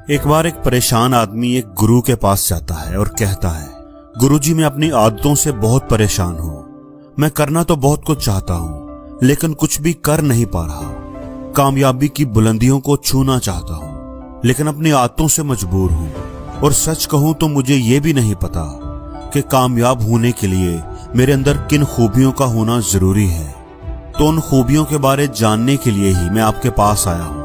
एक बार एक परेशान आदमी एक गुरु के पास जाता है और कहता है, गुरुजी मैं अपनी आदतों से बहुत परेशान हूँ। मैं करना तो बहुत कुछ चाहता हूँ लेकिन कुछ भी कर नहीं पा रहा। कामयाबी की बुलंदियों को छूना चाहता हूँ लेकिन अपनी आदतों से मजबूर हूँ। और सच कहूँ तो मुझे ये भी नहीं पता कि कामयाब होने के लिए मेरे अंदर किन खूबियों का होना जरूरी है। तो उन खूबियों के बारे जानने के लिए ही मैं आपके पास आया हूँ।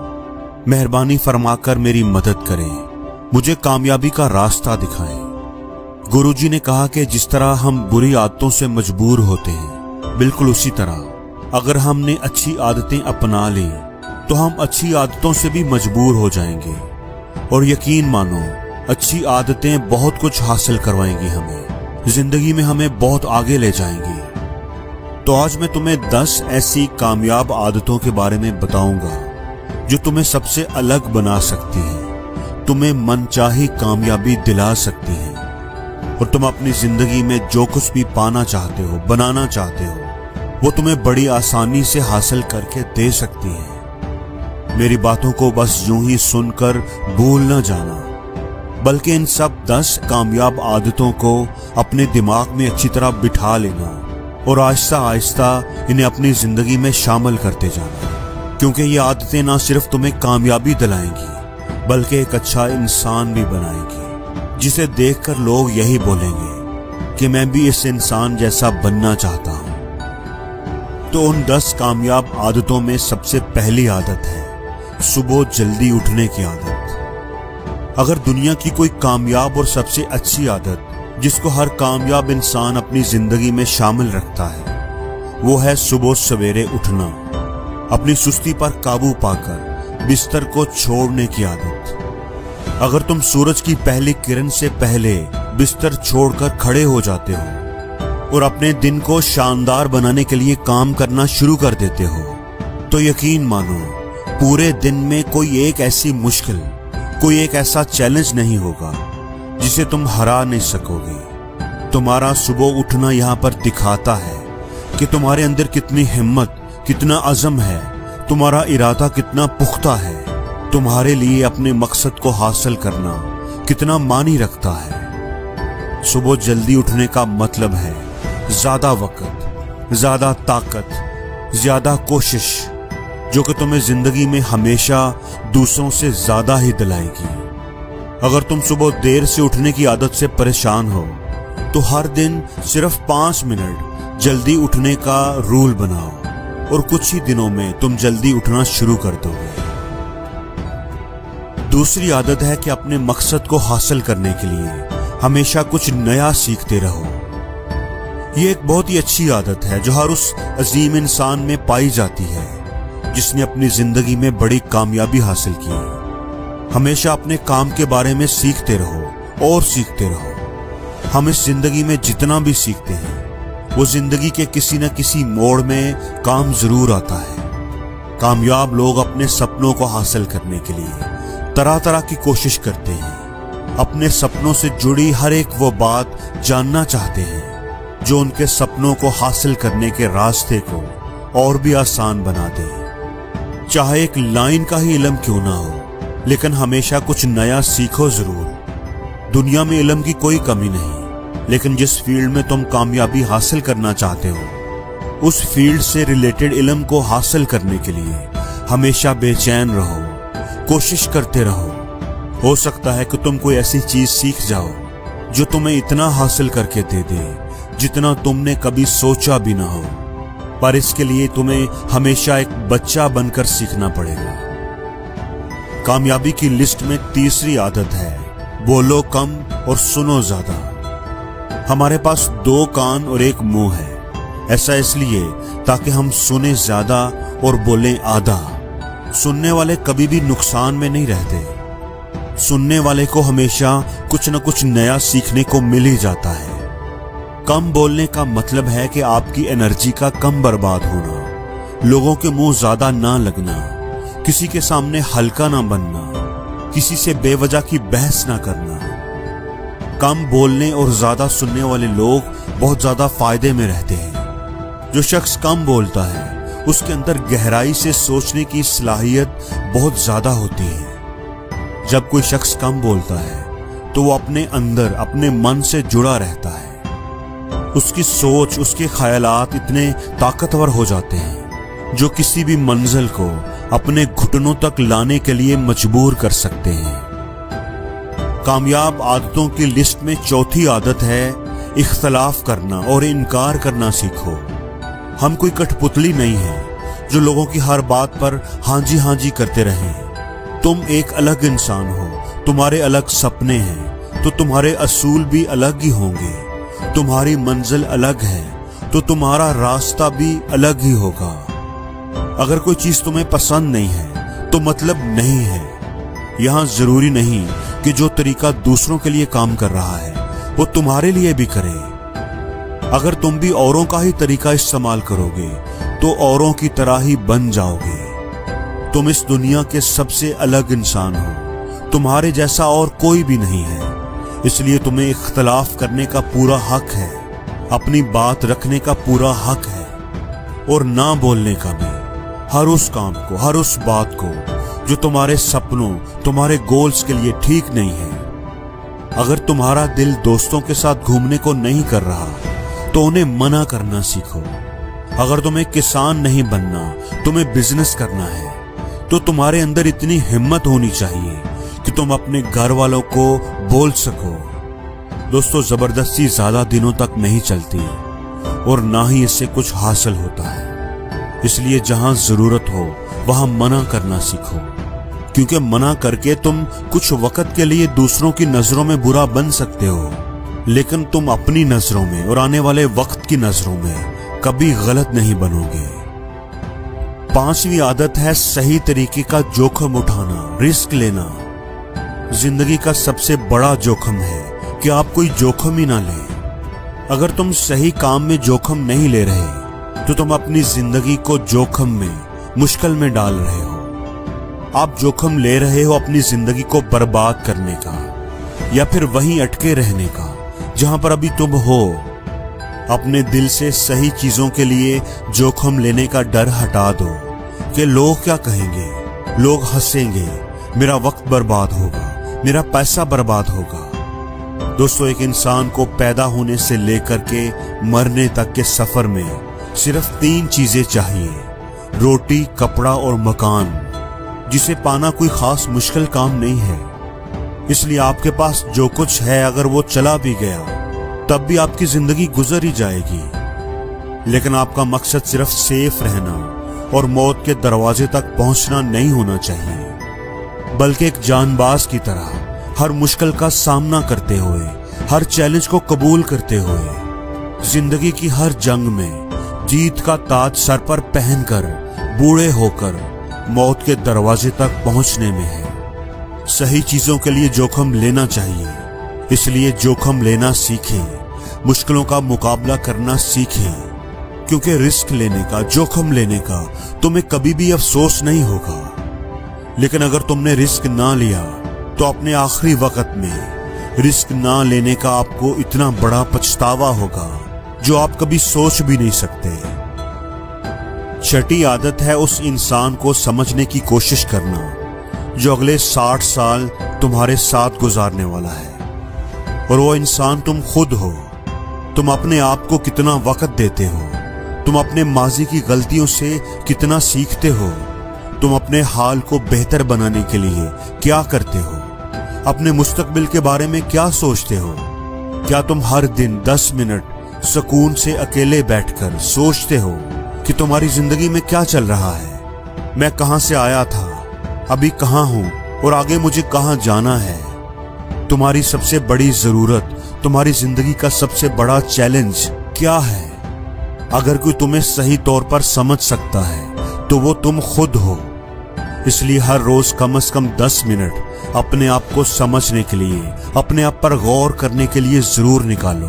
मेहरबानी फरमाकर मेरी मदद करें, मुझे कामयाबी का रास्ता दिखाएं। गुरुजी ने कहा कि जिस तरह हम बुरी आदतों से मजबूर होते हैं, बिल्कुल उसी तरह अगर हमने अच्छी आदतें अपना ली तो हम अच्छी आदतों से भी मजबूर हो जाएंगे। और यकीन मानो, अच्छी आदतें बहुत कुछ हासिल करवाएंगी हमें, जिंदगी में हमें बहुत आगे ले जाएंगी। तो आज मैं तुम्हें 10 ऐसी कामयाब आदतों के बारे में बताऊंगा जो तुम्हें सबसे अलग बना सकती है, तुम्हें मनचाही कामयाबी दिला सकती है और तुम अपनी जिंदगी में जो कुछ भी पाना चाहते हो, बनाना चाहते हो, वो तुम्हें बड़ी आसानी से हासिल करके दे सकती है। मेरी बातों को बस यूं ही सुनकर भूल न जाना, बल्कि इन सब 10 कामयाब आदतों को अपने दिमाग में अच्छी तरह बिठा लेना और आहिस्ता आहिस्ता इन्हें अपनी जिंदगी में शामिल करते जाना। क्योंकि ये आदतें ना सिर्फ तुम्हें कामयाबी दिलाएंगी बल्कि एक अच्छा इंसान भी बनाएंगी, जिसे देखकर लोग यही बोलेंगे कि मैं भी इस इंसान जैसा बनना चाहता हूं। तो उन 10 कामयाब आदतों में सबसे पहली आदत है सुबह जल्दी उठने की आदत। अगर दुनिया की कोई कामयाब और सबसे अच्छी आदत जिसको हर कामयाब इंसान अपनी जिंदगी में शामिल रखता है, वो है सुबह सवेरे उठना, अपनी सुस्ती पर काबू पाकर बिस्तर को छोड़ने की आदत। अगर तुम सूरज की पहली किरण से पहले बिस्तर छोड़कर खड़े हो जाते हो और अपने दिन को शानदार बनाने के लिए काम करना शुरू कर देते हो, तो यकीन मानो पूरे दिन में कोई एक ऐसी मुश्किल, कोई एक ऐसा चैलेंज नहीं होगा जिसे तुम हरा नहीं सकोगे। तुम्हारा सुबह उठना यहाँ पर दिखाता है कि तुम्हारे अंदर कितनी हिम्मत, कितना अज़म है, तुम्हारा इरादा कितना पुख्ता है, तुम्हारे लिए अपने मकसद को हासिल करना कितना मानी रखता है। सुबह जल्दी उठने का मतलब है ज्यादा वक्त, ज्यादा ताकत, ज्यादा कोशिश, जो कि तुम्हें जिंदगी में हमेशा दूसरों से ज्यादा ही दिलाएगी। अगर तुम सुबह देर से उठने की आदत से परेशान हो तो हर दिन सिर्फ 5 मिनट जल्दी उठने का रूल बनाओ और कुछ ही दिनों में तुम जल्दी उठना शुरू कर दोगे। दूसरी आदत है कि अपने मकसद को हासिल करने के लिए हमेशा कुछ नया सीखते रहो। ये एक बहुत ही अच्छी आदत है जो हर उस अजीम इंसान में पाई जाती है जिसने अपनी जिंदगी में बड़ी कामयाबी हासिल की। हमेशा अपने काम के बारे में सीखते रहो और सीखते रहो। हम इस जिंदगी में जितना भी सीखते हैं वो जिंदगी के किसी न किसी मोड़ में काम जरूर आता है। कामयाब लोग अपने सपनों को हासिल करने के लिए तरह तरह की कोशिश करते हैं। अपने सपनों से जुड़ी हर एक वो बात जानना चाहते हैं जो उनके सपनों को हासिल करने के रास्ते को और भी आसान बना दे। चाहे एक लाइन का ही इल्म क्यों ना हो, लेकिन हमेशा कुछ नया सीखो जरूर। दुनिया में इल्म की कोई कमी नहीं, लेकिन जिस फील्ड में तुम कामयाबी हासिल करना चाहते हो उस फील्ड से रिलेटेड इल्म को हासिल करने के लिए हमेशा बेचैन रहो, कोशिश करते रहो। हो सकता है कि तुम कोई ऐसी चीज सीख जाओ जो तुम्हें इतना हासिल करके दे दे जितना तुमने कभी सोचा भी ना हो, पर इसके लिए तुम्हें हमेशा एक बच्चा बनकर सीखना पड़ेगा। कामयाबी की लिस्ट में तीसरी आदत है बोलो कम और सुनो ज्यादा। हमारे पास 2 कान और 1 मुंह है, ऐसा इसलिए ताकि हम सुने ज्यादा और बोलें आधा। सुनने वाले कभी भी नुकसान में नहीं रहते। सुनने वाले को हमेशा कुछ न कुछ नया सीखने को मिल ही जाता है। कम बोलने का मतलब है कि आपकी एनर्जी का कम बर्बाद होना, लोगों के मुंह ज्यादा ना लगना, किसी के सामने हल्का ना बनना, किसी से बेवजह की बहस ना करना। कम बोलने और ज्यादा सुनने वाले लोग बहुत ज्यादा फायदे में रहते हैं। जो शख्स कम बोलता है उसके अंदर गहराई से सोचने की सलाहियत बहुत ज्यादा होती है। जब कोई शख्स कम बोलता है तो वो अपने अंदर अपने मन से जुड़ा रहता है। उसकी सोच, उसके ख्यालात इतने ताकतवर हो जाते हैं जो किसी भी मंजिल को अपने घुटनों तक लाने के लिए मजबूर कर सकते हैं। कामयाब आदतों की लिस्ट में चौथी आदत है इख्तलाफ करना और इनकार करना सीखो। हम कोई कठपुतली नहीं है जो लोगों की हर बात पर हाँ जी करते रहें। तुम एक अलग इंसान हो, तुम्हारे अलग सपने हैं तो तुम्हारे असूल भी अलग ही होंगे। तुम्हारी मंजिल अलग है तो तुम्हारा रास्ता भी अलग ही होगा। अगर कोई चीज तुम्हें पसंद नहीं है तो मतलब नहीं है। यहां जरूरी नहीं कि जो तरीका दूसरों के लिए काम कर रहा है वो तुम्हारे लिए भी करे। अगर तुम भी औरों का ही तरीका इस्तेमाल करोगे तो औरों की तरह ही बन जाओगे। तुम इस दुनिया के सबसे अलग इंसान हो, तुम्हारे जैसा और कोई भी नहीं है। इसलिए तुम्हें इख्तलाफ करने का पूरा हक है, अपनी बात रखने का पूरा हक है और ना बोलने का भी। हर उस काम को, हर उस बात को जो तुम्हारे सपनों, तुम्हारे गोल्स के लिए ठीक नहीं है। अगर तुम्हारा दिल दोस्तों के साथ घूमने को नहीं कर रहा तो उन्हें मना करना सीखो। अगर तुम्हें किसान नहीं बनना, तुम्हें बिजनेस करना है तो तुम्हारे अंदर इतनी हिम्मत होनी चाहिए कि तुम अपने घर वालों को बोल सको। दोस्तों, जबरदस्ती ज्यादा दिनों तक नहीं चलती और ना ही इससे कुछ हासिल होता है। इसलिए जहां जरूरत हो वहां मना करना सीखो, क्योंकि मना करके तुम कुछ वक्त के लिए दूसरों की नजरों में बुरा बन सकते हो, लेकिन तुम अपनी नजरों में और आने वाले वक्त की नजरों में कभी गलत नहीं बनोगे। पांचवी आदत है सही तरीके का जोखिम उठाना, रिस्क लेना। जिंदगी का सबसे बड़ा जोखिम है कि आप कोई जोखिम ही ना लें। अगर तुम सही काम में जोखिम नहीं ले रहे तो तुम अपनी जिंदगी को जोखिम में, मुश्किल में डाल रहे हो। आप जोखिम ले रहे हो अपनी जिंदगी को बर्बाद करने का या फिर वहीं अटके रहने का जहां पर अभी तुम हो। अपने दिल से सही चीजों के लिए जोखिम लेने का डर हटा दो कि लोग क्या कहेंगे, लोग हंसेंगे, मेरा वक्त बर्बाद होगा, मेरा पैसा बर्बाद होगा। दोस्तों, एक इंसान को पैदा होने से लेकर के मरने तक के सफर में सिर्फ 3 चीजें चाहिए, रोटी, कपड़ा और मकान, जिसे पाना कोई खास मुश्किल काम नहीं है। इसलिए आपके पास जो कुछ है अगर वो चला भी गया तब भी आपकी जिंदगी गुजर ही जाएगी। लेकिन आपका मकसद सिर्फ सेफ रहना और मौत के दरवाजे तक पहुंचना नहीं होना चाहिए, बल्कि एक जानबाज की तरह हर मुश्किल का सामना करते हुए, हर चैलेंज को कबूल करते हुए, जिंदगी की हर जंग में जीत का ताज सर पर पहनकर बूढ़े होकर मौत के दरवाजे तक पहुंचने में है। सही चीजों के लिए जोखिम लेना चाहिए, इसलिए जोखिम लेना सीखें, मुश्किलों का मुकाबला करना सीखें, क्योंकि रिस्क लेने का, जोखिम लेने का तुम्हें कभी भी अफसोस नहीं होगा। लेकिन अगर तुमने रिस्क ना लिया तो अपने आखिरी वक्त में रिस्क ना लेने का आपको इतना बड़ा पछतावा होगा जो आप कभी सोच भी नहीं सकते। छठी आदत है उस इंसान को समझने की कोशिश करना जो अगले 60 साल तुम्हारे साथ गुजारने वाला है, और वो इंसान तुम खुद हो। तुम अपने आप को कितना वक्त देते हो, तुम अपने माजी की गलतियों से कितना सीखते हो, तुम अपने हाल को बेहतर बनाने के लिए क्या करते हो, अपने मुस्तकबिल के बारे में क्या सोचते हो। क्या तुम हर दिन 10 मिनट सुकून से अकेले बैठकर सोचते हो कि तुम्हारी जिंदगी में क्या चल रहा है, मैं कहां से आया था, अभी कहां हूं और आगे मुझे कहां जाना है। तुम्हारी सबसे बड़ी जरूरत, तुम्हारी जिंदगी का सबसे बड़ा चैलेंज क्या है। अगर कोई तुम्हें सही तौर पर समझ सकता है तो वो तुम खुद हो। इसलिए हर रोज कम से कम 10 मिनट अपने आप को समझने के लिए, अपने आप पर गौर करने के लिए जरूर निकालो।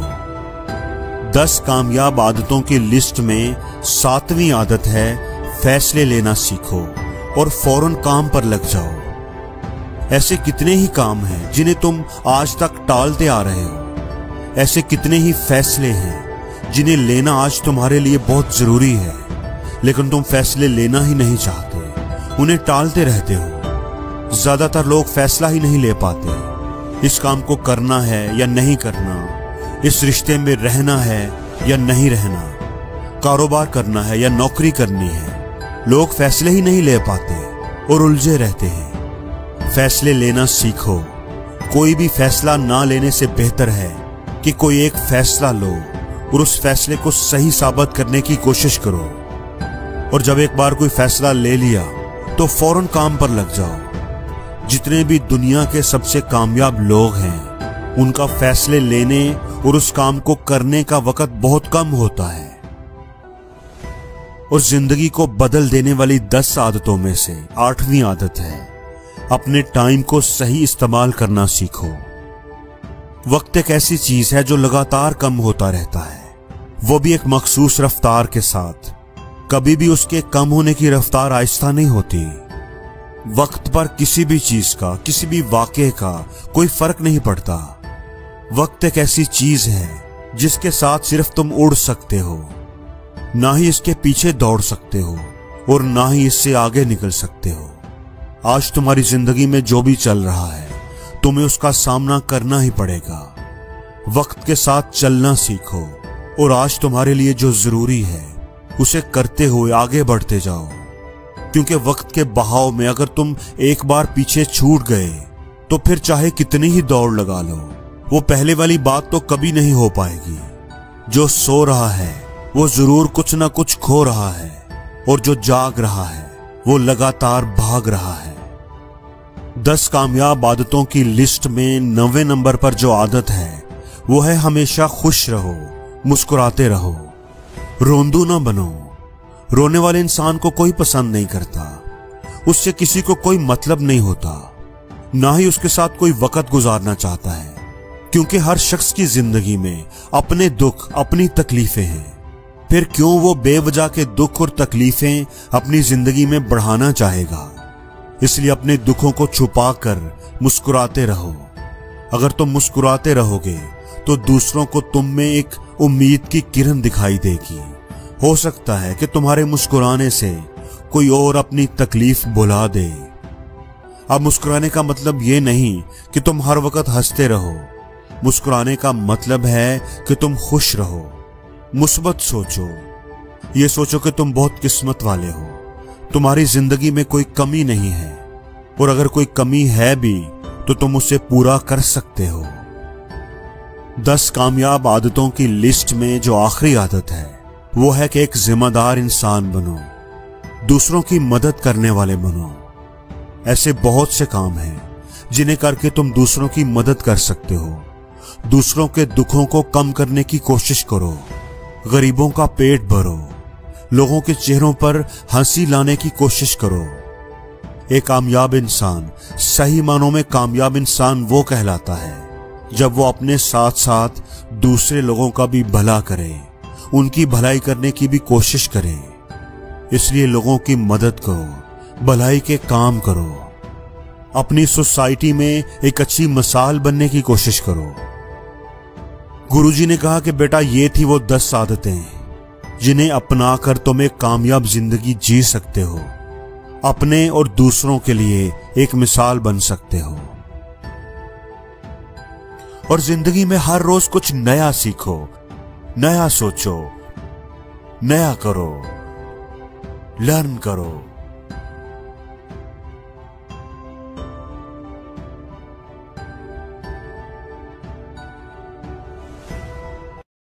10 कामयाब आदतों की लिस्ट में 7वीं आदत है फैसले लेना सीखो और फौरन काम पर लग जाओ। ऐसे कितने ही काम हैं जिन्हें तुम आज तक टालते आ रहे हो। ऐसे कितने ही फैसले हैं जिन्हें लेना आज तुम्हारे लिए बहुत जरूरी है, लेकिन तुम फैसले लेना ही नहीं चाहते, उन्हें टालते रहते हो। ज्यादातर लोग फैसला ही नहीं ले पाते। इस काम को करना है या नहीं करना, इस रिश्ते में रहना है या नहीं रहना, कारोबार करना है या नौकरी करनी है। लोग फैसले ही नहीं ले पाते और उलझे रहते हैं। फैसले लेना सीखो। कोई भी फैसला ना लेने से बेहतर है कि कोई एक फैसला लो और उस फैसले को सही साबित करने की कोशिश करो। और जब एक बार कोई फैसला ले लिया तो फौरन काम पर लग जाओ। जितने भी दुनिया के सबसे कामयाब लोग हैं, उनका फैसले लेने और उस काम को करने का वक्त बहुत कम होता है। और जिंदगी को बदल देने वाली 10 आदतों में से 8वीं आदत है, अपने टाइम को सही इस्तेमाल करना सीखो। वक्त एक ऐसी चीज है जो लगातार कम होता रहता है, वो भी एक मखसूस रफ्तार के साथ। कभी भी उसके कम होने की रफ्तार आहिस्ता नहीं होती। वक्त पर किसी भी चीज का, किसी भी वाक़े का कोई फर्क नहीं पड़ता। वक्त एक ऐसी चीज है जिसके साथ सिर्फ तुम उड़ सकते हो, ना ही इसके पीछे दौड़ सकते हो और ना ही इससे आगे निकल सकते हो। आज तुम्हारी जिंदगी में जो भी चल रहा है, तुम्हें उसका सामना करना ही पड़ेगा। वक्त के साथ चलना सीखो और आज तुम्हारे लिए जो जरूरी है उसे करते हुए आगे बढ़ते जाओ। क्योंकि वक्त के बहाव में अगर तुम एक बार पीछे छूट गए तो फिर चाहे कितनी ही दौड़ लगा लो, वो पहले वाली बात तो कभी नहीं हो पाएगी। जो सो रहा है वो जरूर कुछ ना कुछ खो रहा है, और जो जाग रहा है वो लगातार भाग रहा है। 10 कामयाब आदतों की लिस्ट में 9वें नंबर पर जो आदत है वो है हमेशा खुश रहो, मुस्कुराते रहो। रोंदू ना बनो। रोने वाले इंसान को कोई पसंद नहीं करता, उससे किसी को कोई मतलब नहीं होता, ना ही उसके साथ कोई वक्त गुजारना चाहता है। क्योंकि हर शख्स की जिंदगी में अपने दुख, अपनी तकलीफें हैं। फिर क्यों वो बेवजह के दुख और तकलीफें अपनी जिंदगी में बढ़ाना चाहेगा। इसलिए अपने दुखों को छुपाकर मुस्कुराते रहो। अगर तुम मुस्कुराते रहोगे तो दूसरों को तुम में एक उम्मीद की किरण दिखाई देगी। हो सकता है कि तुम्हारे मुस्कुराने से कोई और अपनी तकलीफ भुला दे। अब मुस्कुराने का मतलब ये नहीं कि तुम हर वक्त हंसते रहो। मुस्कुराने का मतलब है कि तुम खुश रहो, मुस्बत सोचो। ये सोचो कि तुम बहुत किस्मत वाले हो, तुम्हारी जिंदगी में कोई कमी नहीं है, और अगर कोई कमी है भी तो तुम उसे पूरा कर सकते हो। 10 कामयाब आदतों की लिस्ट में जो आखिरी आदत है वो है कि एक जिम्मेदार इंसान बनो, दूसरों की मदद करने वाले बनो। ऐसे बहुत से काम हैं जिन्हें करके तुम दूसरों की मदद कर सकते हो। दूसरों के दुखों को कम करने की कोशिश करो, गरीबों का पेट भरो, लोगों के चेहरों पर हंसी लाने की कोशिश करो। एक कामयाब इंसान, सही मानों में कामयाब इंसान वो कहलाता है जब वो अपने साथ साथ दूसरे लोगों का भी भला करे, उनकी भलाई करने की भी कोशिश करे। इसलिए लोगों की मदद करो, भलाई के काम करो, अपनी सोसाइटी में एक अच्छी मिसाल बनने की कोशिश करो। गुरुजी ने कहा कि बेटा ये थी वो 10 आदतें जिन्हें अपनाकर तुम एक कामयाब जिंदगी जी सकते हो, अपने और दूसरों के लिए एक मिसाल बन सकते हो। और जिंदगी में हर रोज कुछ नया सीखो, नया सोचो, नया करो, लर्न करो।